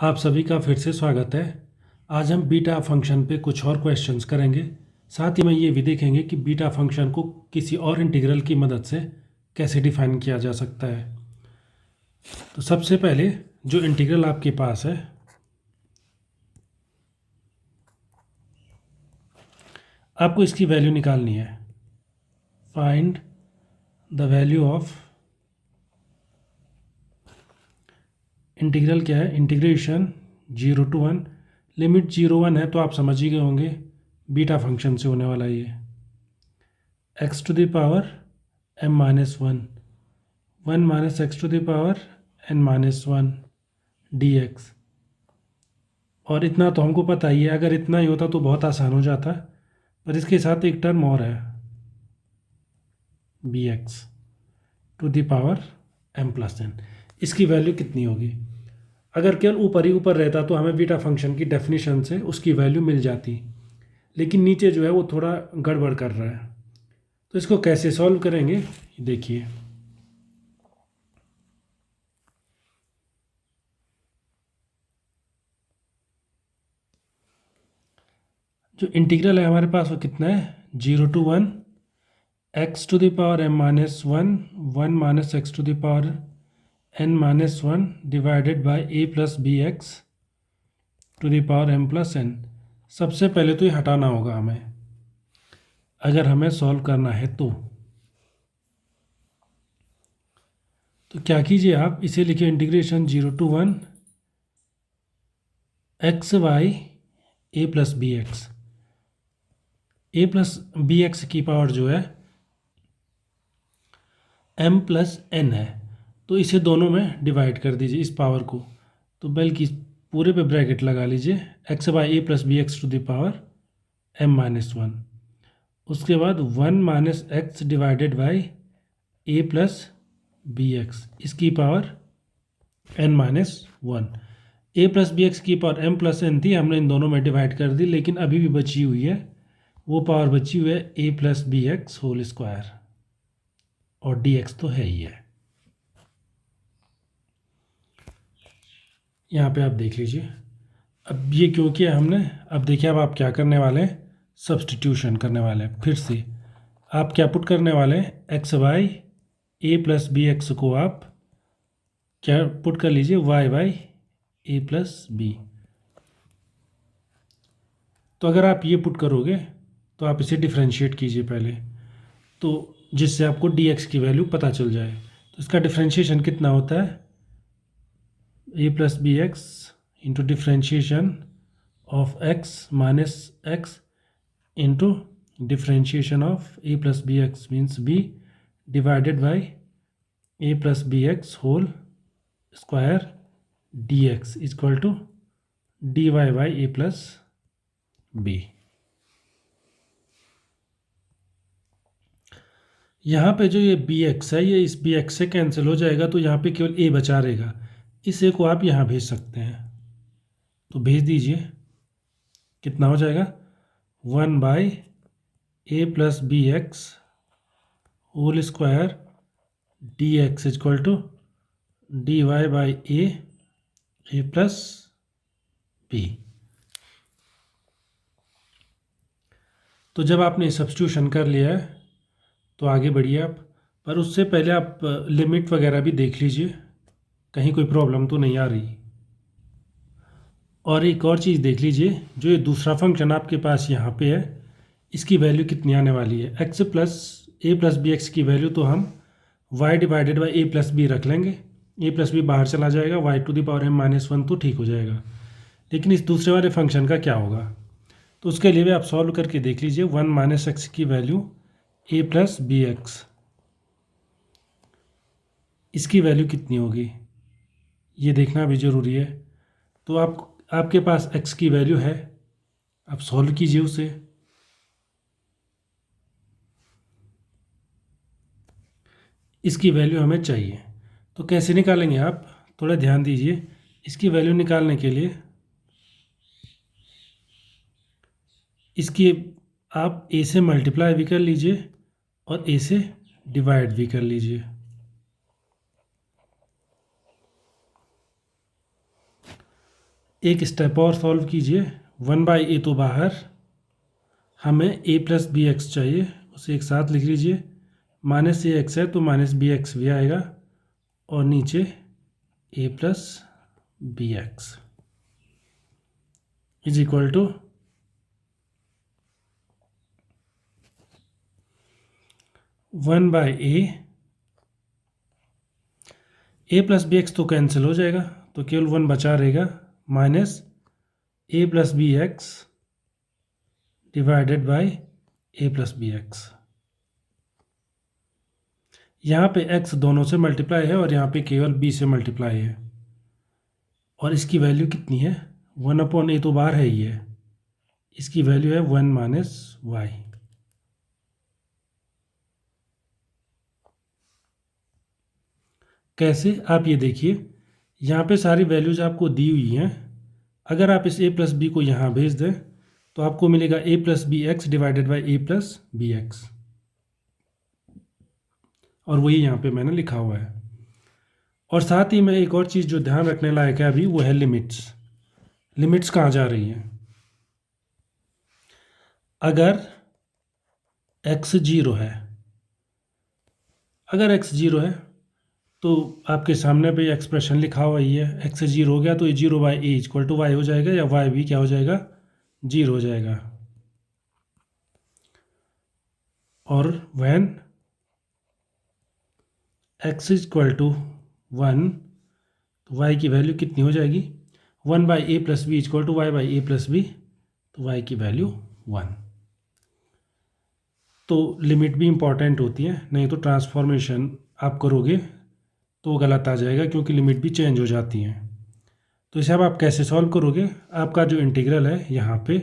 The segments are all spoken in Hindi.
आप सभी का फिर से स्वागत है। आज हम बीटा फंक्शन पे कुछ और क्वेश्चंस करेंगे। साथ ही में ये भी देखेंगे कि बीटा फंक्शन को किसी और इंटीग्रल की मदद से कैसे डिफाइन किया जा सकता है। तो सबसे पहले जो इंटीग्रल आपके पास है, आपको इसकी वैल्यू निकालनी है। Find the value of integral क्या है, इंटीग्रेशन 0 to 1, लिमिट 0 1 है तो आप समझ ही गए होंगे बीटा फंक्शन से होने वाला ये x to the power m-1 1 minus x to the power n-1 dx। और इतना तो हमको पता ही है, अगर इतना ही होता तो बहुत आसान हो जाता, पर इसके साथ एक टर्म और है bx to the power m+n। इसकी वैल्यू कितनी होगी? अगर केवल ऊपर ही ऊपर रहता तो हमें बीटा फंक्शन की डेफिनेशन से उसकी वैल्यू मिल जाती, लेकिन नीचे जो है वो थोड़ा गड़बड़ कर रहा है। तो इसको कैसे सॉल्व करेंगे देखिए। जो इंटीग्रल है हमारे पास वो कितना है, 0 to 1 x to the power m-1 1 minus x to the power n-1 divided by a plus B x to the power m+n। सबसे पहले तो ये हटाना होगा हमें, अगर हमें सॉल्व करना है तो क्या कीजिए, आप इसे लिखिए integration 0 to 1 x y a plus B x. A plus B x की पावर जो है m+n है, तो इसे दोनों में डिवाइड कर दीजिए इस पावर को। तो बल्कि पूरे पे ब्रैकेट लगा लीजिए, x by A plus B x to the power m-1। उसके बाद 1 minus x divided by A plus B x, इसकी power n-1। A plus B x की पावर m+n थी, हमने इन दोनों में डिवाइड कर दी, लेकिन अभी भी बची हुई है, वो पावर बची हुई है A plus B x whole square, और डी एक्स तो है ही है। यहाँ पे आप देख लीजिए। अब ये क्यों किया हमने, अब देखिए अब आप क्या करने वाले हैं, सब्सटीट्यूशन करने वाले हैं। फिर से आप क्या पुट करने वाले हैं, x by A plus B x को आप क्या पुट कर लीजिए, y by A plus b. तो अगर आप ये पुट करोगे तो आप इसे डिफ्रेंशिएट कीजिए पहले, तो जिससे आपको डी एक्स की वैल्यू पता चल जाए। तो इसका डिफ्रेंशिएशन कितना होता है, A plus B X into differentiation of X minus x into differentiation of A plus B X means B divided by A plus B x whole square D x equal to D Y by A plus B. यहाँ पे जो ये बी एक्स है, ये इस बी एक्स से कैंसिल हो जाएगा, तो यहाँ पे केवल ए बचा रहेगा। इस ए को आप यहाँ भेज सकते हैं, तो भेज दीजिए। कितना हो जाएगा, 1 by A plus B x whole square D x equal to D Y by A plus b. तो जब आपने सब्स्टिट्यूशन कर लिया है तो आगे बढ़िए आप, पर उससे पहले आप लिमिट वगैरह भी देख लीजिए, कहीं कोई प्रॉब्लम तो नहीं आ रही। और एक और चीज़ देख लीजिए, जो ये दूसरा फंक्शन आपके पास यहाँ पे है, इसकी वैल्यू कितनी आने वाली है, x plus a plus B x की वैल्यू तो हम y divided by A plus b रख लेंगे, ए प्लस बी बाहर चला जाएगा, Y to the power m-1 तो ठीक हो जाएगा। लेकिन इस दूसरे वाले फंक्शन का क्या होगा, तो उसके लिए भी आप सॉल्व करके देख लीजिए। 1 माइनस एक्स की वैल्यू ए प्लस बी एक्स, इसकी वैल्यू कितनी होगी ये देखना भी ज़रूरी है। तो आपके पास x की वैल्यू है, आप सॉल्व कीजिए उसे। इसकी वैल्यू हमें चाहिए, तो कैसे निकालेंगे आप थोड़ा ध्यान दीजिए। इसकी वैल्यू निकालने के लिए इसकी आप a से मल्टीप्लाई भी कर लीजिए और a से डिवाइड भी कर लीजिए। एक स्टेप और सॉल्व कीजिए। 1/a तो बाहर, हमें a प्लस बी एक्स चाहिए, उसे एक साथ लिख लीजिए। माइनस ए एक्स है तो माइनस बी एक्स भी आएगा, और नीचे a plus B x is equal to 1/a। a plus B x तो कैंसिल हो जाएगा, तो केवल 1 बचा रहेगा, minus a plus B x divided by a plus B x. यहाँ पे x दोनों से मल्टीप्लाई है और यहाँ पे केवल b से मल्टीप्लाई है, और इसकी वैल्यू कितनी है? 1/a तो बाहर है ही है, इसकी वैल्यू है 1 माइनस वाई। कैसे? आप ये देखिए, यहाँ पे सारी वैल्यूज आपको दी हुई हैं। अगर आप इस a प्लस बी को यहाँ भेज दें तो आपको मिलेगा a plus B x divided by a plus B x, और वही यहाँ पे मैंने लिखा हुआ है। और साथ ही में एक और चीज़ जो ध्यान रखने लायक है अभी, वो है लिमिट्स। लिमिट्स कहाँ जा रही हैं? अगर x 0 है, अगर x 0 है तो आपके सामने पे एक्सप्रेशन लिखा हुआ ही है, x 0 हो गया तो ये 0/a इक्वल टू वाई हो जाएगा, या y भी क्या हो जाएगा? 0 हो जाएगा। और when x इक्वल टू 1, तो y की वैल्यू कितनी हो जाएगी? 1/a plus b equal to y by A plus b, तो y की वैल्यू 1। तो लिमिट भी इम्पॉर्टेंट होती है, नहीं तो ट्रांसफॉर्मेशन आप करोगे तो गलत आ जाएगा, क्योंकि लिमिट भी चेंज हो जाती हैं। तो इसे अब आप कैसे सॉल्व करोगे? आपका जो इंटीग्रल है यहाँ पे,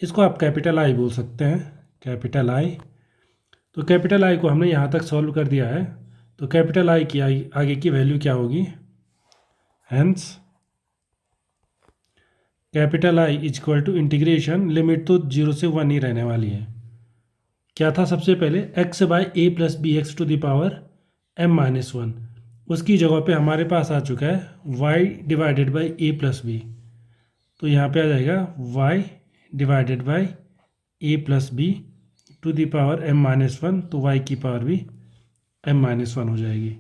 इसको आप कैपिटल आई बोल सकते हैं, कैपिटल आई। तो कैपिटल आई को हमने यहाँ तक सॉल्व कर दिया है, तो कैपिटल आई की आगे की वैल्यू क्या होगी? Hence capital I is equal to integration, limit तो 0 से 1 ही रहने वाली है। क्या था सबसे पहले? x by A plus B x to the power m-1, उसकी जगह पे हमारे पास आ चुका है y divided by A plus b, तो यहाँ पे आ जाएगा y divided by A plus b to the power m-1, तो y की पावर भी m-1 हो जाएगी।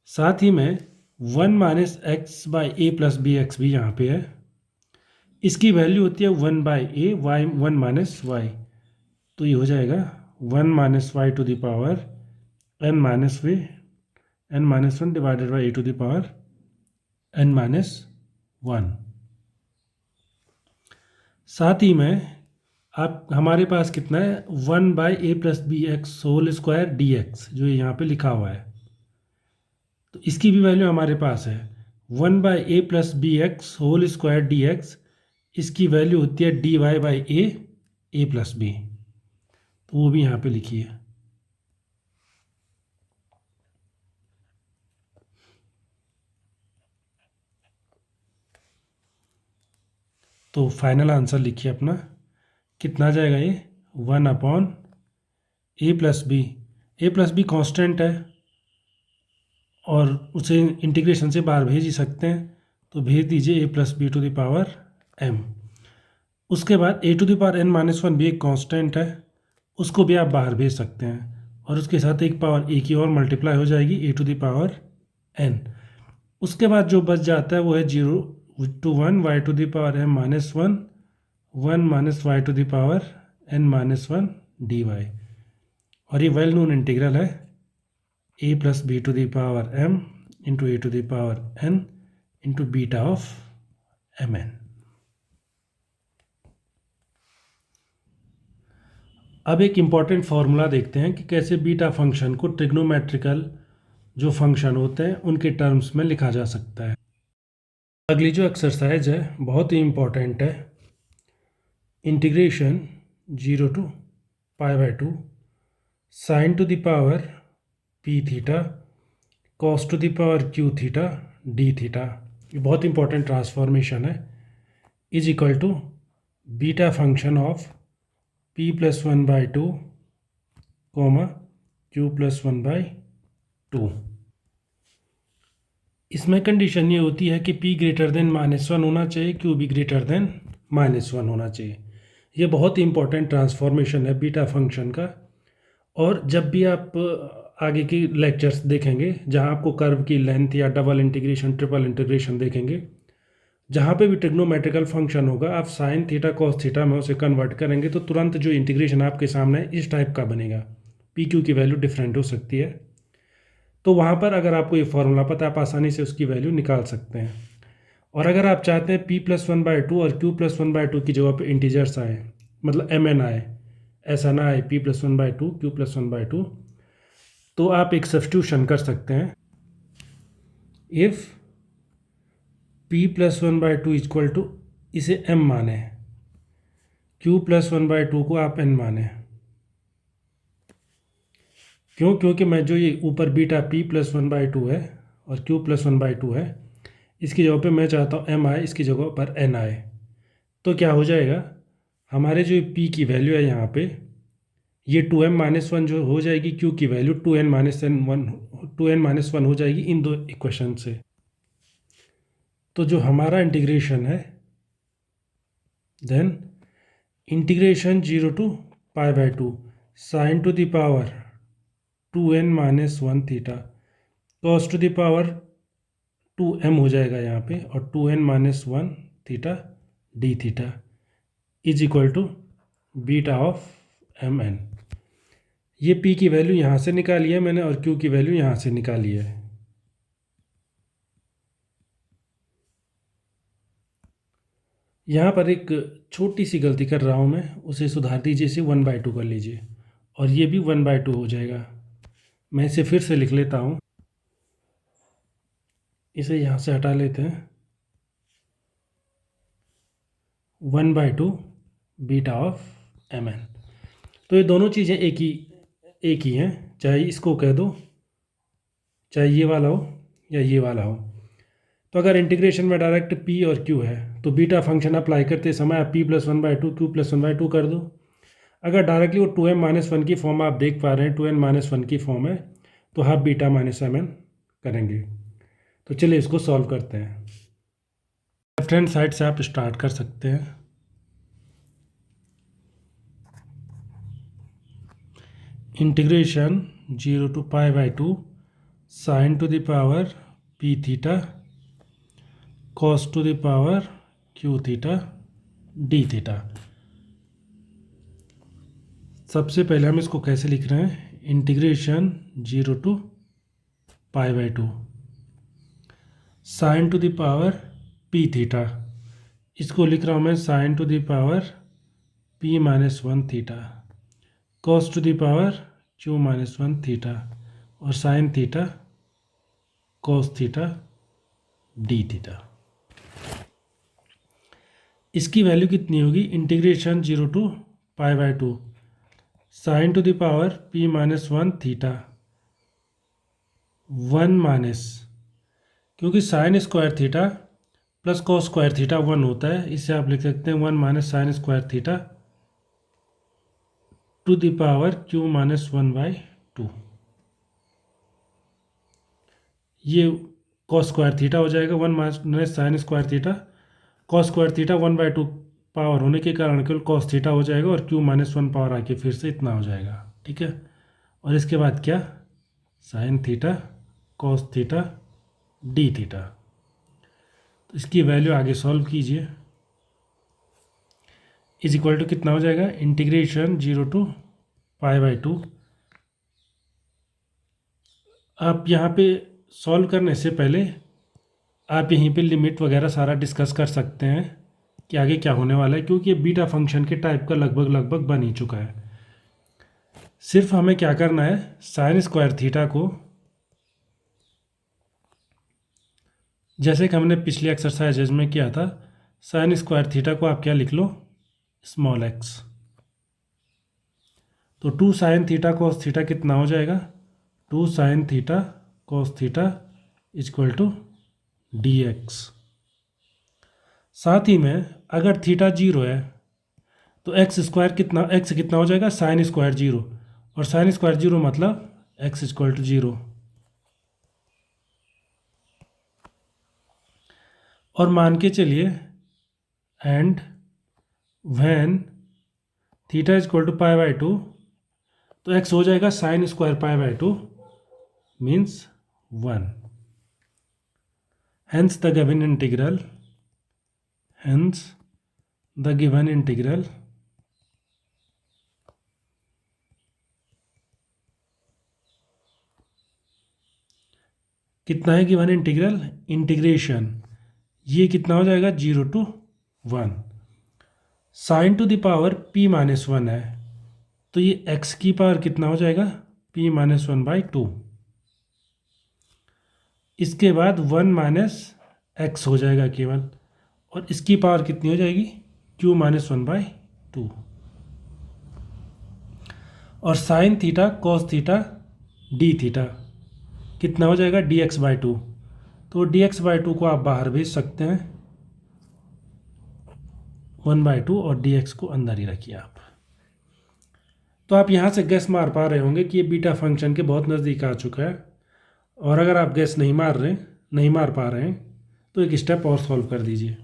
साथ ही में 1 minus x by A plus B x भी यहाँ पे है, इसकी वैल्यू होती है 1/a, वाई 1 माइनस वाई, तो ये हो जाएगा 1 minus y to the power n-1 divided by a to the power n-1। साथ ही में आप हमारे पास कितना है? 1/a plus B x whole square D x, जो यहाँ पे लिखा हुआ है, तो इसकी भी वैल्यू हमारे पास है 1/a plus B x whole square D x, इसकी वैल्यू होती है dy by A plus b, तो वो भी यहाँ पे लिखिए। तो फाइनल आंसर लिखिए अपना, कितना आ जाएगा ये? 1/a प्लस बी, ए प्लस बी कॉन्स्टेंट है और उसे इंटीग्रेशन से बाहर भेज ही सकते हैं, तो भेज दीजिए a plus b to the power m। उसके बाद a to the power n-1 भी एक कांस्टेंट है, उसको भी आप बाहर भेज सकते हैं, और उसके साथ एक पावर a की और मल्टीप्लाई हो जाएगी a to the power n। उसके बाद जो बच जाता है वो है 0 to 1 y to the power m-1, 1 minus y to the power n-1 dy, और ये वेल नोन इंटीग्रल है a plus b to the power m into a to the power n into beta of mn। अब एक इम्पॉर्टेंट फार्मूला देखते हैं कि कैसे बीटा फंक्शन को ट्रिग्नोमेट्रिकल जो फंक्शन होते हैं उनके टर्म्स में लिखा जा सकता है। अगली जो एक्सरसाइज है बहुत ही इम्पॉर्टेंट है, integration 0 to π/2 sine to the power p theta cos to the power q theta d theta, ये बहुत इंपॉर्टेंट ट्रांसफॉर्मेशन है, is equal to beta function of p plus 1/2 comma q plus 1/2। इसमें कंडीशन ये होती है कि p ग्रेटर देन -1 होना चाहिए, q भी ग्रेटर देन -1 होना चाहिए। ये बहुत ही इंपॉर्टेंट ट्रांसफॉर्मेशन है बीटा फंक्शन का। और जब भी आप आगे की लेक्चर्स देखेंगे जहाँ आपको कर्व की लेंथ या डबल इंटीग्रेशन ट्रिपल इंटीग्रेशन देखेंगे, जहाँ पे भी ट्रिग्नोमेट्रिकल फंक्शन होगा आप साइन थीटा कॉस थीटा में उसे कन्वर्ट करेंगे तो तुरंत जो इंटीग्रेशन आपके सामने है इस टाइप का बनेगा। पी क्यू की वैल्यू डिफरेंट हो सकती है, तो वहाँ पर अगर आपको ये फॉर्मूला पता है आप आसानी से उसकी वैल्यू निकाल सकते हैं। और अगर आप चाहते हैं p+1/2 और q+1/2 की जगह पे इंटीजर्स आए, मतलब mn आए, ऐसा ना आए p+1/2 q+1/2, तो आप एक सब्स्टिट्यूशन कर सकते हैं। इफ़ p+1/2 इक्वल टू, इसे m माने, q+1/2 को आप n माने। क्यों? क्योंकि मैं जो ये ऊपर बीटा p+1/2 है और q+1/2 है, इसकी जगह पे मैं चाहता हूँ m आए, इसकी जगह पर n आए। तो क्या हो जाएगा, हमारे जो p की वैल्यू है यहाँ पे, ये 2m-1 जो हो जाएगी, q की वैल्यू 2n-1 हो जाएगी इन दो इक्वेशन से। तो जो हमारा इंटीग्रेशन है, then integration 0 to π/2 sine to the power 2n-1 theta cos to the power 2m हो जाएगा यहाँ पे, और 2n-1 theta D theta is equal to beta of mn। ये p की वैल्यू यहाँ से निकाली है मैंने और q की वैल्यू यहाँ से निकाली है। यहाँ पर एक छोटी सी गलती कर रहा हूँ मैं, उसे सुधार दीजिए, इसे 1/2 कर लीजिए और ये भी 1/2 हो जाएगा। मैं इसे फिर से लिख लेता हूँ, इसे यहाँ से हटा लेते हैं, 1/2 बीटा ऑफ mn। तो ये दोनों चीज़ें एक ही हैं, चाहे इसको कह दो, चाहे ये वाला हो या ये वाला हो। तो अगर इंटीग्रेशन में डायरेक्ट p और q है तो बीटा फंक्शन अप्लाई करते समय आप p+1/2 q+1/2 कर दो। अगर डायरेक्टली वो 2m-1 की फॉर्म आप देख पा रहे हैं, 2n-1 की फॉर्म है, तो हाफ बीटा -mn करेंगे। तो चलिए इसको सॉल्व करते हैं। लेफ्ट हैंड साइड से आप स्टार्ट कर सकते हैं। Integration 0 to π/2 sine to the power p theta cos to the power q theta D theta. सबसे पहले हम इसको कैसे लिख रहे हैं, integration 0 to π/2 sine to the power p theta, इसको लिख रहा हूँ मैं sine to the power p-1 theta cos to the power q-1 theta और sine theta cos theta D theta. इसकी वैल्यू कितनी होगी, integration 0 to π/2 sine to the power p-1 theta 1 minus, क्योंकि sine square theta plus cos square theta 1 होता है, इससे आप लिख सकते हैं 1 minus sine square theta to the power q-1/2। ये कॉस स्क्वायर थीटा हो जाएगा, 1 minus sine square theta, cos square theta 1/2 power होने के कारण केवल कॉस थीटा हो जाएगा और q-1 पावर आके फिर से इतना हो जाएगा, ठीक है। और इसके बाद क्या, sign theta cos theta D theta. तो इसकी वैल्यू आगे सॉल्व कीजिए, इज इक्वल टू कितना हो जाएगा, इंटीग्रेशन 0 to π/2। आप यहाँ पे सॉल्व करने से पहले आप यहीं पे लिमिट वगैरह सारा डिस्कस कर सकते हैं कि आगे क्या होने वाला है, क्योंकि ये बीटा फंक्शन के टाइप का लगभग बन ही चुका है। सिर्फ हमें क्या करना है, साइन स्क्वायर थीटा को, जैसे कि हमने पिछली एक्सरसाइजेज में किया था, साइन स्क्वायर थीटा को आप क्या लिख लो, स्मॉल x। तो 2 साइन थीटा कॉस थीटा कितना हो जाएगा, 2 sine theta cos theta equal to dx। साथ ही में अगर थीटा 0 है तो x कितना हो जाएगा, साइन स्क्वायर 0, और साइन स्क्वायर 0 मतलब x इक्वल टू 0। और मान के चलिए and when theta is equal to pi by two, तो एक्स हो जाएगा sine square pi by two means 1। hence the given integral hence the given integral कितना है गिवन इंटीग्रल, इंटीग्रेशन ये कितना हो जाएगा 0 to 1। Sign to the power p minus 1 है, तो ये x की पावर कितना हो जाएगा p माइनस 1 बाई 2। इसके बाद 1 माइनस एक्स हो जाएगा केवल, और इसकी पावर कितनी हो जाएगी q माइनस 1 बाई 2। और sine theta cos theta D theta कितना हो जाएगा dx बाई 2। तो dx बाई 2 को आप बाहर भेज सकते हैं 1/2 और dx को अंदर ही रखिए आप। तो आप यहाँ से गैस मार पा रहे होंगे कि ये बीटा फंक्शन के बहुत नज़दीक आ चुका है। और अगर आप गैस नहीं मार पा रहे हैं तो एक स्टेप और सॉल्व कर दीजिए।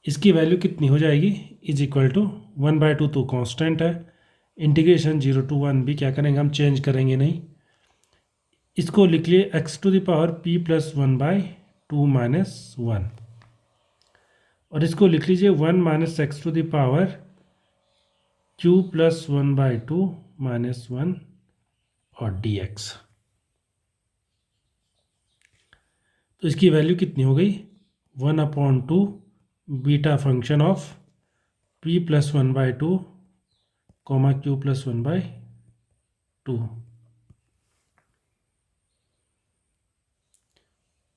इसकी वैल्यू कितनी हो जाएगी इज इक्वल टू 1/2 तो कांस्टेंट है, इंटीग्रेशन 0 to 1 भी क्या करेंगे हम चेंज करेंगे नहीं। इसको लिख लिए x to the power p plus 1/2 minus 1, और इसको लिख लीजिए 1 minus x to the power q plus 1/2 minus 1 और dx। तो इसकी वैल्यू कितनी हो गई 1/2 beta function of p plus 1/2 comma q plus 1/2।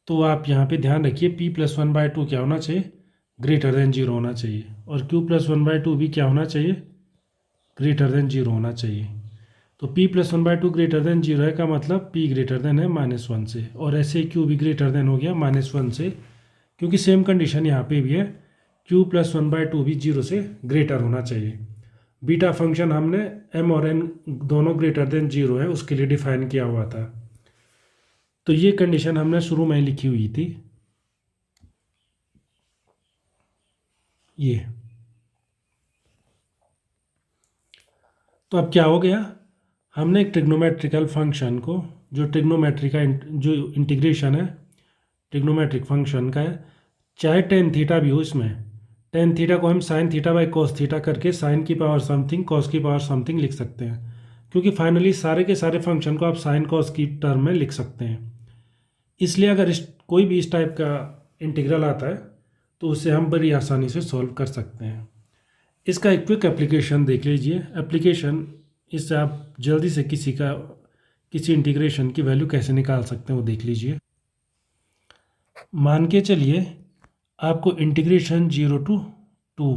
तो आप यहाँ पे ध्यान रखिए p प्लस 1/2 क्या होना चाहिए ग्रेटर देन 0 होना चाहिए, और q प्लस 1/2 भी क्या होना चाहिए ग्रेटर देन 0 होना चाहिए। तो p प्लस 1/2 ग्रेटर देन 0 है का मतलब p ग्रेटर देन है -1 से, और ऐसे q भी ग्रेटर देन हो गया -1 से, क्योंकि सेम कंडीशन यहाँ पे भी है q प्लस 1/2 भी 0 से ग्रेटर होना चाहिए। बीटा फंक्शन हमने m और n दोनों ग्रेटर देन 0 है उसके लिए डिफाइन किया हुआ था। तो ये कंडीशन हमने शुरू में लिखी हुई थी ये। तो अब क्या हो गया, हमने एक ट्रिग्नोमेट्रिकल फंक्शन को जो ट्रिग्नोमेट्री का जो इंटीग्रेशन है ट्रिग्नोमेट्रिक फंक्शन का है, चाहे टेन थीटा भी हो, इसमें टेन थीटा को हम sine theta by cos theta करके साइन की पावर समथिंग कॉस की पावर समथिंग लिख सकते हैं, क्योंकि फाइनली सारे के सारे फंक्शन को आप साइन कॉस की टर्म में लिख सकते हैं। इसलिए अगर कोई भी इस टाइप का इंटीग्रल आता है तो उसे हम बड़ी आसानी से सॉल्व कर सकते हैं। इसका एक क्विक एप्लीकेशन देख लीजिए। एप्लीकेशन इससे आप जल्दी से किसी इंटीग्रेशन की वैल्यू कैसे निकाल सकते हैं वो देख लीजिए। मान के चलिए आपको integration 0 to 2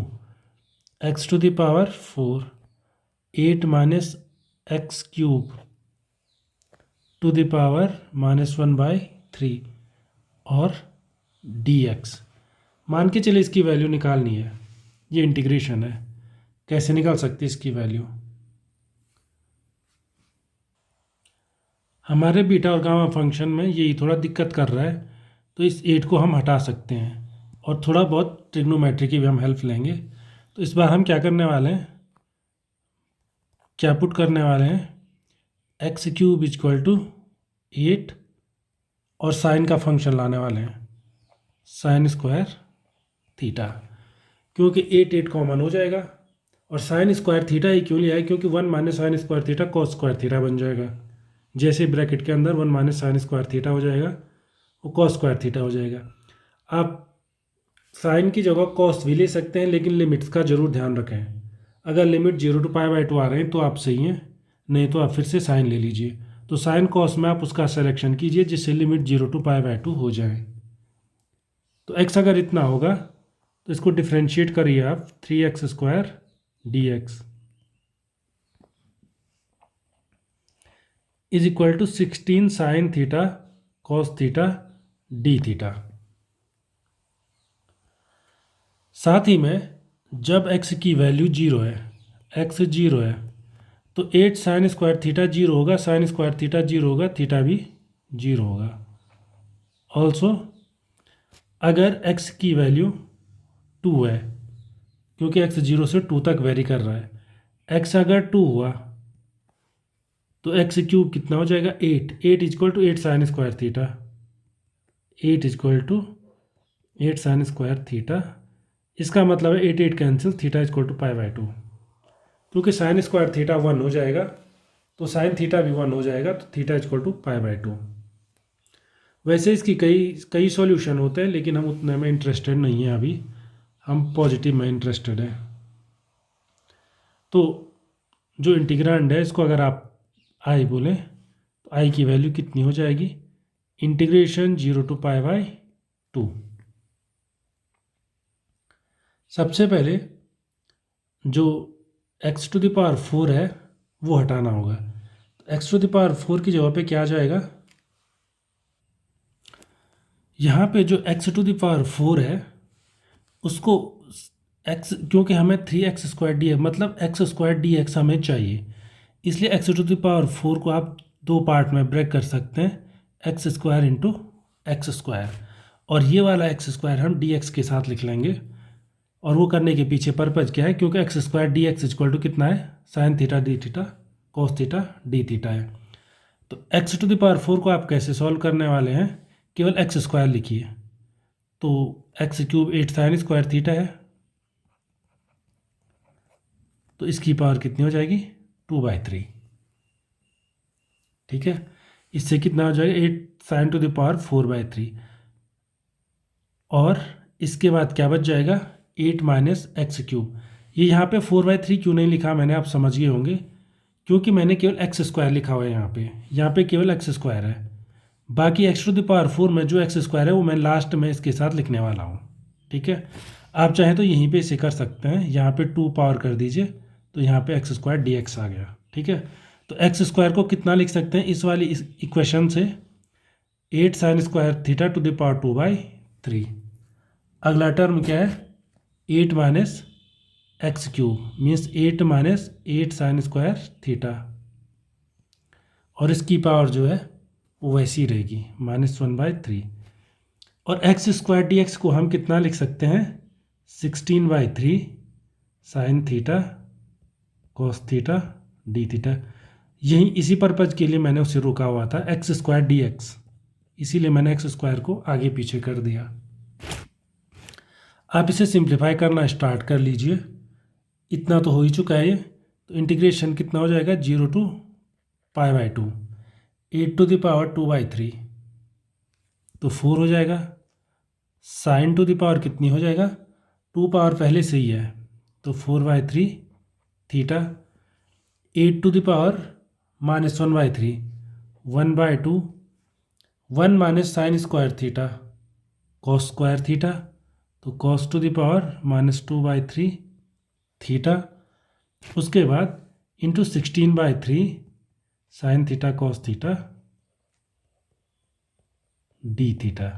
x to the power 4 8 minus x cube to the power -1/3 और dx मान के चलिए इसकी वैल्यू निकालनी है। ये इंटीग्रेशन है, कैसे निकाल सकते हैं इसकी वैल्यू। हमारे बीटा और गामा फंक्शन में यही थोड़ा दिक्कत कर रहा है, तो इस 8 को हम हटा सकते हैं और थोड़ा बहुत ट्रिग्नोमेट्री की भी हम हेल्प लेंगे। तो इस बार हम क्या करने वाले हैं, क्या पुट करने वाले हैं x क्यूब इक्वल टू 8 और साइन का फंक्शन लाने वाले हैं साइन स्क्वायर थीटा, क्योंकि 8 कॉमन हो जाएगा। और साइन स्क्वायर थीटा ही क्यों लिया है, क्योंकि 1 minus sine square theta cos square theta बन जाएगा। जैसे ब्रैकेट के अंदर 1 माइनस साइन स्क्वायर थीटा हो जाएगा वो कॉस स्क्वायर थीटा हो जाएगा। आप साइन की जगह कॉस भी ले सकते हैं, लेकिन लिमिट्स का जरूर ध्यान रखें। अगर लिमिट 0 to π/2 आ रहे हैं तो आप सही हैं, नहीं तो आप फिर से साइन ले लीजिए। तो साइन कॉस में आप उसका सिलेक्शन कीजिए जिससे लिमिट 0 to π/2 हो जाए। तो x अगर इतना होगा तो इसको डिफ्रेंशिएट करिए आप 3x² dx is equal to 16 sine theta cos theta D theta. साथ ही में जब x की वैल्यू 0 है, x 0 है, तो 8 साइन स्क्वायर थीटा 0 होगा, साइन स्क्वायर थीटा 0 होगा, थीटा भी 0 होगा। ऑल्सो अगर x की वैल्यू 2 है, क्योंकि x 0 से 2 तक वेरी कर रहा है, x अगर 2 हुआ तो x क्यूब कितना हो जाएगा 8, 8 equal to 8 sine square theta, 8 equal to 8 sine square theta. इसका मतलब है 8 8 कैंसिल, थीटा इक्वल टू π/2। क्योंकि साइन स्क्वायर थीटा 1 हो जाएगा तो साइन थीटा भी 1 हो जाएगा, तो थीटा इक्वल टू π/2। वैसे इसकी कई कई सॉल्यूशन होते हैं, लेकिन हम उतने में इंटरेस्टेड नहीं हैं अभी, हम पॉजिटिव में इंटरेस्टेड हैं। तो जो इंटीग्रांड है इसको अगर आप आई बोलें तो आई की वैल्यू कितनी हो जाएगी, इंटीग्रेशन 0 to π/2। सबसे पहले जो x⁴ है वो हटाना होगा। तो x⁴ की जगह पे क्या आ जाएगा, यहाँ पे जो x⁴ है उसको x, क्योंकि हमें 3x² dx मतलब x² dx हमें चाहिए, इसलिए x⁴ को आप दो पार्ट में ब्रेक कर सकते हैं, x² × x², और ये वाला x² हम dx के साथ लिख लेंगे। और वो करने के पीछे पर्पज क्या है, क्योंकि x² dx इक्वल टू कितना है, sine theta D theta cos theta D theta है। तो x⁴ को आप कैसे सॉल्व करने वाले हैं, केवल x² लिखिए, तो x³ 8 साइन स्क्वायर थीटा है, तो इसकी पावर कितनी हो जाएगी 2/3। ठीक है, इससे कितना हो जाएगा 8 साइन टू द पावर 4/3, और इसके बाद क्या बच जाएगा 8 - x³। ये यहाँ पे 4/3 क्यों नहीं लिखा मैंने, आप समझ गए होंगे, क्योंकि मैंने केवल x² लिखा हुआ है यहाँ पे केवल x² है, बाकी x⁴ में जो x² है वो मैं लास्ट में इसके साथ लिखने वाला हूँ। ठीक है, आप चाहें तो यहीं पे इसे कर सकते हैं, यहाँ पे 2 पावर कर दीजिए तो यहाँ पे x² dx आ गया। ठीक है, तो x² को कितना लिख सकते हैं इस वाली इस इक्वेशन से, 8 sine square theta to the power 2/3। अगला टर्म क्या है 8 - x³ means 8 - 8 sine square theta, और इसकी पावर जो है वो वैसी रहेगी -1/3। और x² dx को हम कितना लिख सकते हैं 16/3 sine theta cos theta D theta. यही इसी पर्पज के लिए मैंने उसे रोका हुआ था x² dx, इसीलिए मैंने x² को आगे पीछे कर दिया। आप इसे सिंप्लीफाई करना स्टार्ट कर लीजिए, इतना तो हो ही चुका है ये, तो इंटीग्रेशन कितना हो जाएगा 0 to π/2, 8 to the power 2/3 तो 4 हो जाएगा, साइन टू द पावर कितनी हो जाएगा 2 पावर पहले से ही है तो 4/3 theta, 8 to the power -1/3 1/2, 1 minus sine square theta cos square theta, तो cos to the power -2/3 theta, उसके बाद into 16/3 sine theta cos theta D theta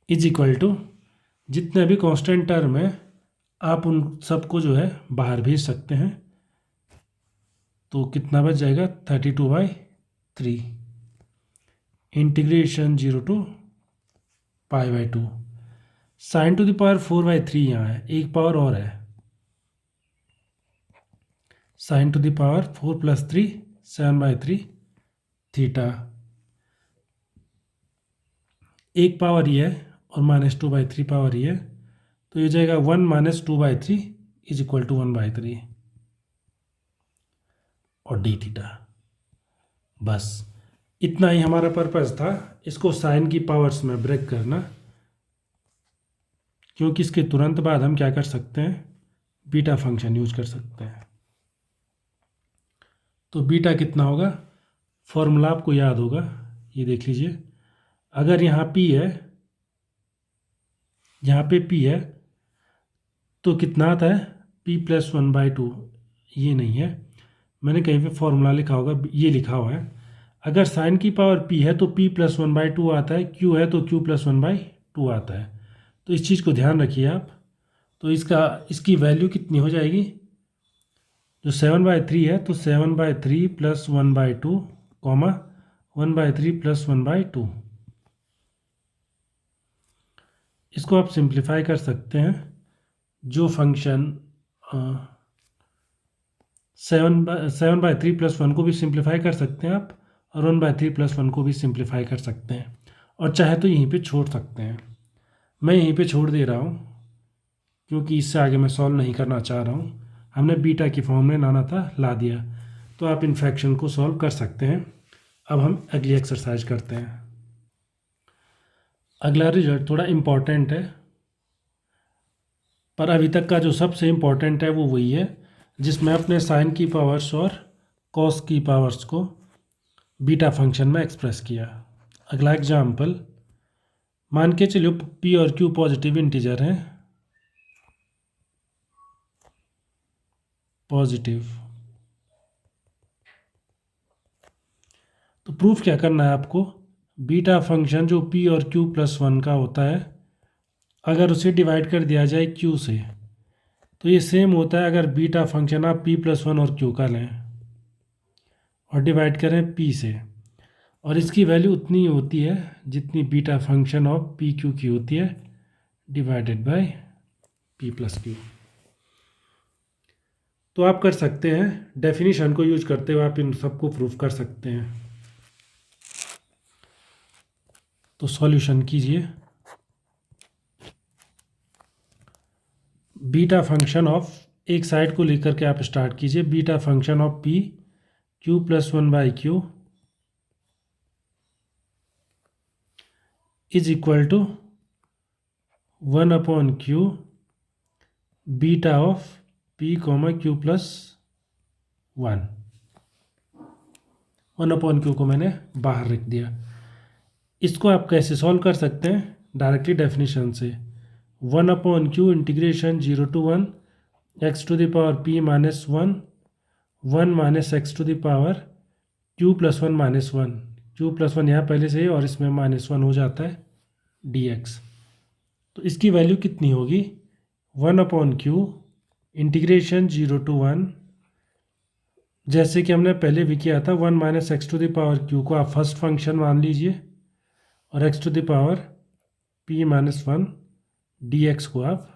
is equal to, जितने भी कांस्टेंट टर्म है आप उन सबको जो है बाहर भेज सकते हैं, तो कितना बच जाएगा 32/3 integration 0 to π/2। Sine to the power 4/3 यहाँ है, एक पावर और है, sine to the power 4 + 3 7/3 theta, एक पावर ये है और -2/3 पावर ये है, तो ये जाएगा 1 - 2/3 इज इक्वल टू 1/3 और डी थीटा। बस इतना ही हमारा पर्पस था, इसको साइन की पावर्स में ब्रेक करना, क्योंकि इसके तुरंत बाद हम क्या कर सकते हैं बीटा फंक्शन यूज कर सकते हैं। तो बीटा कितना होगा, फॉर्मूला आपको याद होगा, ये देख लीजिए, अगर यहाँ p है, यहाँ पे p है तो कितना आता है p + 1/2, ये नहीं है, मैंने कहीं पे फॉर्मूला लिखा होगा, ये लिखा हुआ है, अगर साइन की पावर p है तो p + 1/2 आता है, q है तो q + 1/2 आता है, तो इस चीज़ को ध्यान रखिए आप। तो इसकी वैल्यू कितनी हो जाएगी, जो 7/3 है तो 7/3 + 1/2 कॉमा 1/3 + 1/2, इसको आप सिंप्लीफाई कर सकते हैं। जो फंक्शन 7/3 + 1 को भी सिंप्लीफाई कर सकते हैं आप, और 1/3 + 1 को भी सिंप्लीफाई कर सकते हैं, और चाहे तो यहीं पे छोड़ सकते हैं। मैं यहीं पे छोड़ दे रहा हूँ क्योंकि इससे आगे मैं सॉल्व नहीं करना चाह रहा हूँ। हमने बीटा की फॉर्म में लाना था, ला दिया, तो आप इन फ्रैक्शन को सॉल्व कर सकते हैं। अब हम अगली एक्सरसाइज करते हैं। अगला रिजल्ट थोड़ा इम्पॉर्टेंट है, पर अभी तक का जो सबसे इम्पॉर्टेंट है वो वही है जिसमें अपने साइन की पावर्स और कॉस की पावर्स को बीटा फंक्शन में एक्सप्रेस किया। अगला एग्जाम्पल, मान के चलिए पी और क्यू पॉजिटिव इंटीजर हैं, पॉजिटिव। तो प्रूफ क्या करना है आपको, बीटा फंक्शन जो पी और क्यू + 1 का होता है, अगर उसे डिवाइड कर दिया जाए क्यू से, तो ये सेम होता है अगर बीटा फंक्शन आप p + 1 और q का लें और डिवाइड करें p से, और इसकी वैल्यू उतनी ही होती है जितनी beta function of P Q की होती है, डिवाइडेड बाय p + q। तो आप कर सकते हैं, डेफिनेशन को यूज करते हुए आप इन सबको प्रूफ कर सकते हैं। तो सॉल्यूशन कीजिए। बीटा फंक्शन ऑफ, एक साइड को लेकर के आप स्टार्ट कीजिए, beta function of p q + 1/q is equal to 1/q beta of p, q + 1। 1/q को मैंने बाहर रख दिया। इसको आप कैसे सॉल्व कर सकते हैं, डायरेक्टली डेफिनेशन से। 1/q integration 0 to 1 x to the power p - 1 1 - x to the power q + 1 - 1, q + 1 यहाँ पहले से ही और इसमें -1 हो जाता है dx। तो इसकी वैल्यू कितनी होगी, 1/q इंटीग्रेशन 0 to 1, जैसे कि हमने पहले भी किया था, 1 - x to the power q को आप फर्स्ट फंक्शन मान लीजिए, और x to the power p - 1 dx को आप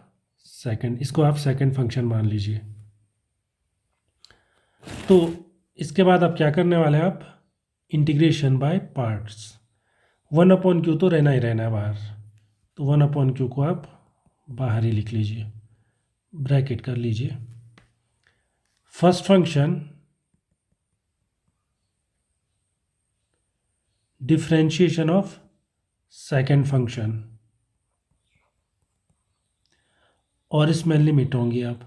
सेकंड, इसको आप सेकंड फंक्शन मान लीजिए। तो इसके बाद आप क्या करने वाले हैं, आप इंटीग्रेशन बाय पार्ट्स। 1/q तो रहना ही रहना है बाहर, तो 1/q को आप बाहर ही लिख लीजिए, ब्रैकेट कर लीजिए। First function differentiation of second function, और इसमें लिमिट होंगी, आप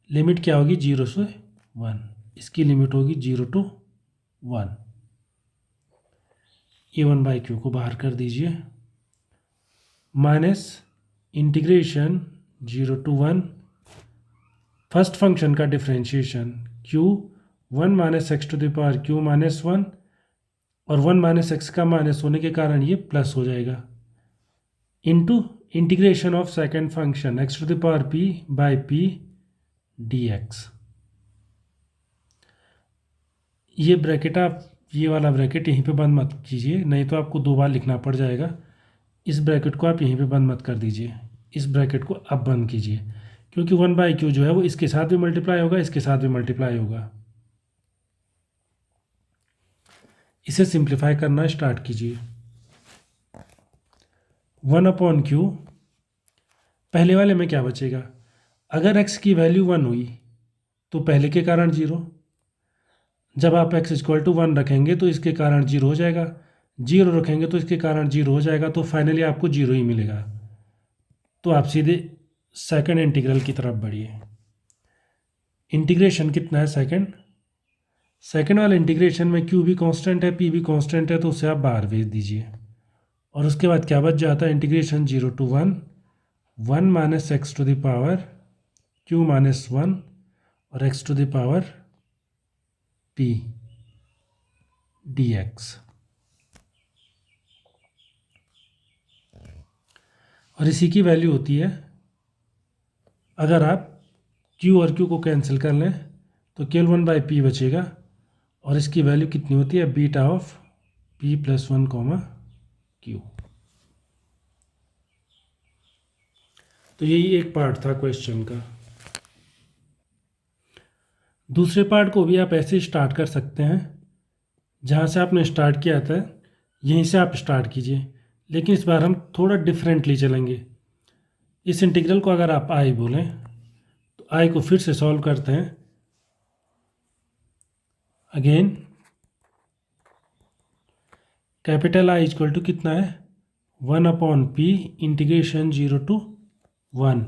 लिमिट क्या होगी 0 से 1, इसकी लिमिट होगी 0 to 1। a1/q को बाहर कर दीजिए, minus integration 0 to 1 first function का differentiation q 1 - x to the power q - 1, और 1 - x का माइनस होने के कारण ये प्लस हो जाएगा, into integration of second function x to the power p/p dx। ये ब्रैकेट आप, ये वाला ब्रैकेट यहीं पे बंद मत कीजिए, नहीं तो आपको दो बार लिखना पड़ जाएगा। इस ब्रैकेट को आप यहीं पे बंद मत कर दीजिए, इस ब्रैकेट को अब बंद कीजिए, क्योंकि 1/q जो है वो इसके साथ भी मल्टीप्लाई होगा, इसके साथ भी मल्टीप्लाई होगा। इसे सिंप्लीफाई करना स्टार्ट कीजिए। 1/q, पहले वाले में क्या बचेगा, अगर x की वैल्यू 1 हुई तो पहले के कारण 0, जब आप x = 1 रखेंगे तो इसके कारण 0 हो जाएगा, 0 रखेंगे तो इसके कारण 0 हो जाएगा, तो फाइनली आपको 0 ही मिलेगा। तो आप सीधे सेकंड इंटीग्रल की तरफ बढ़िए। इंटीग्रेशन कितना है सेकंड, सेकंड वाले इंटीग्रेशन में q भी कांस्टेंट है, p भी कांस्टेंट है, तो उसे आप बाहर भेज दीजिए, और उसके बाद क्या बच जाता है, integration 0 to 1 1 - x to the power q - 1 और x to the power p dx। और इसी की वैल्यू होती है, अगर आप q और q को कैंसिल कर लें तो केवल 1/p बचेगा, और इसकी वैल्यू कितनी होती है, बीटा ऑफ p + 1, q। तो यही एक पार्ट था क्वेश्चन का। दूसरे पार्ट को भी आप ऐसे स्टार्ट कर सकते हैं, जहाँ से आपने स्टार्ट किया था यहीं से आप स्टार्ट कीजिए, लेकिन इस बार हम थोड़ा डिफरेंटली चलेंगे। इस इंटीग्रल को अगर आप आई बोलें तो आई को फिर से सॉल्व करते हैं। Again capital I equal to कितना है, 1/p integration 0 to 1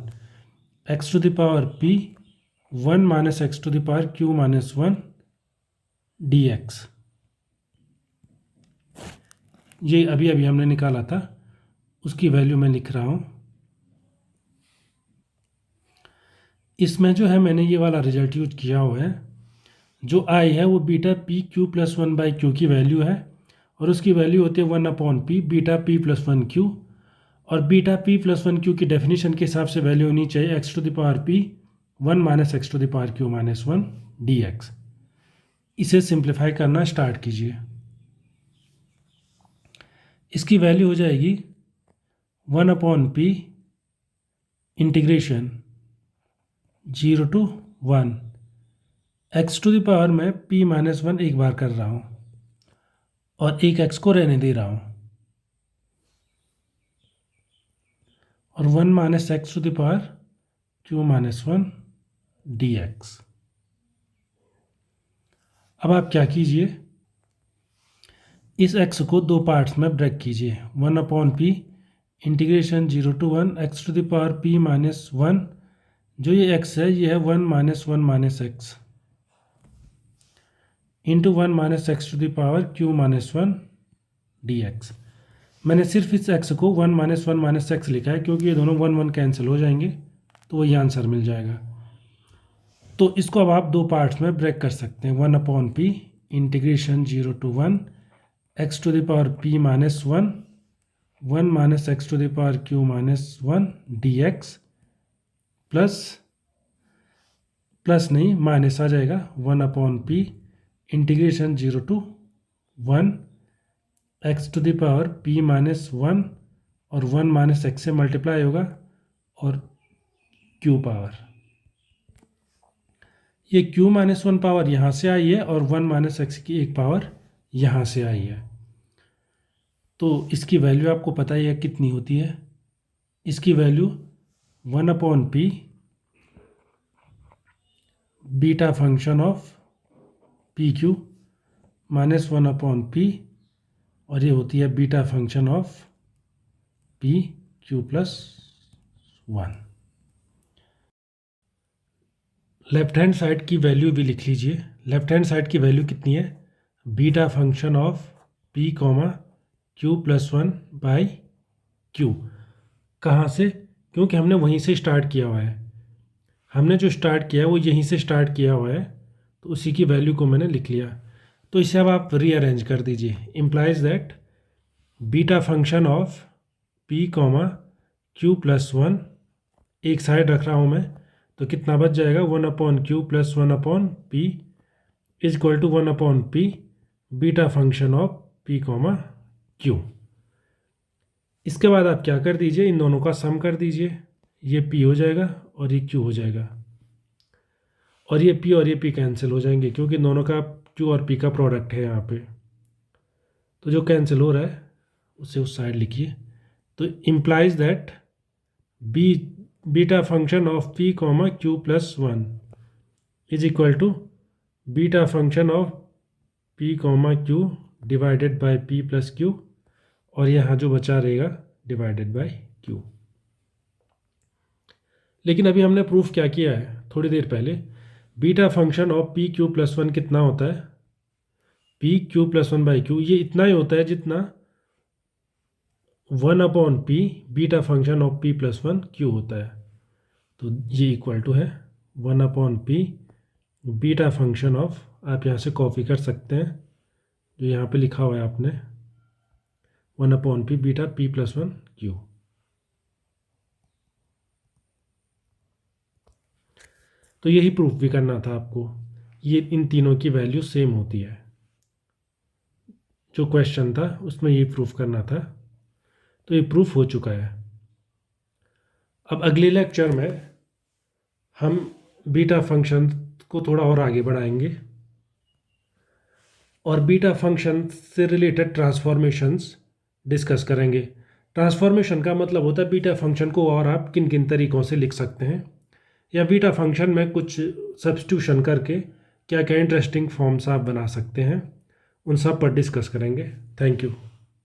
x to the power p 1 minus x to the power q minus 1 dx। ये अभी अभी हमने निकाला था, उसकी वैल्यू मैं लिख रहा हूँ। इसमें जो है मैंने ये वाला रिजल्ट यूज किया हुआ है। जो आई है वो beta P Q plus 1/q की वैल्यू है, और उसकी वैल्यू होती है 1/p beta p plus 1q। और बीटा p प्लस 1q की डेफिनेशन के हिसाब से वैल्यू होनी चाहिए x to the power p 1 minus x to the power q minus 1 dx। इसे सिंप्लीफाई करना स्टार्ट कीजिए। इसकी वैल्यू हो जाएगी 1/p integration 0 to 1 x to the power में p माइनस 1 एक बार कर रहा हूँ और एक x को रहने दे रहा हूँ, और 1 minus x to the power q minus 1 dx। अब आप क्या कीजिए, इस x को दो पार्ट्स में ब्रेक कीजिए। 1/p integration 0 to 1 x to the power p minus 1, जो ये x है ये है 1 minus 1 minus x into 1 minus x to the power q minus 1 dx। मैंने सिर्फ इस x को 1 माइनस 1 माइनस एक्स लिखा है, क्योंकि ये दोनों 1 1 कैंसिल हो जाएंगे, तो वही आंसर मिल जाएगा। तो इसको अब आप दो पार्ट्स में ब्रेक कर सकते हैं। 1/p integration 0 to 1 x to the power p minus 1 1 minus x to the power q minus 1 dx plus नहीं माइनस आ जाएगा 1/p integration 0 to 1 x to the power p minus 1 और 1 माइनस एक्स से मल्टीप्लाई होगा और q पावर, ये q माइनस 1 पावर यहाँ से आई है और 1 माइनस एक्स की एक पावर यहाँ से आई है। तो इसकी वैल्यू आपको पता ही है कितनी होती है। इसकी value 1/p beta function of P Q minus 1/p, और ये होती है beta function of P Q plus 1। Left hand side की वैल्यू भी लिख लीजिए। लेफ्ट हैंड साइड की वैल्यू कितनी है, beta function of p Q plus 1/q। कहाँ से, क्योंकि हमने वहीं से स्टार्ट किया हुआ है। हमने जो स्टार्ट किया है वो यहीं से स्टार्ट किया हुआ है, तो उसी की वैल्यू को मैंने लिख लिया। तो इसे अब आप रीअरेंज कर दीजिए। Implies that beta function of p Q plus 1 एक साइड रख रहा हूँ मैं, तो कितना बच जाएगा 1/q plus 1/p is equal to 1/p beta function of p q। इसके बाद आप क्या कर दीजिए, इन दोनों का सम कर दीजिए। ये p हो जाएगा और ये q हो जाएगा, और ये p कैंसिल हो जाएंगे, क्योंकि दोनों का q और p का प्रोडक्ट है यहाँ पे। तो जो कैंसिल हो रहा है उसे उस साइड लिखिए। तो implies that beta function of p Q plus 1 is equal to beta function of p Q divided by p plus q, और यहाँ जो बचा रहेगा डिवाइडेड बाय q। लेकिन अभी हमने प्रूफ क्या किया है थोड़ी देर पहले, beta function of p Q plus 1 कितना होता है, p क्यू प्लस 1/q, ये इतना ही होता है जितना 1/p beta function of p plus 1 q होता है। तो ये इक्वल टू है 1/p बीटा फंक्शन ऑफ, आप यहाँ से कॉपी कर सकते हैं जो यहाँ पे लिखा हुआ है आपने, 1/p beta p plus 1 q। तो यही प्रूफ भी करना था आपको, ये इन तीनों की वैल्यू सेम होती है। जो क्वेश्चन था उसमें ये प्रूफ करना था, तो ये प्रूफ हो चुका है। अब अगले लेक्चर में हम बीटा फंक्शन को थोड़ा और आगे बढ़ाएंगे और बीटा फंक्शन से रिलेटेड ट्रांसफॉर्मेशंस डिस्कस करेंगे। ट्रांसफॉर्मेशन का मतलब होता है बीटा फंक्शन को और आप किन किन तरीक़ों से लिख सकते हैं, या बीटा फंक्शन में कुछ सब्स्टिट्यूशन करके क्या क्या इंटरेस्टिंग फॉर्म्स आप बना सकते हैं, उन सब पर डिस्कस करेंगे। Thank you.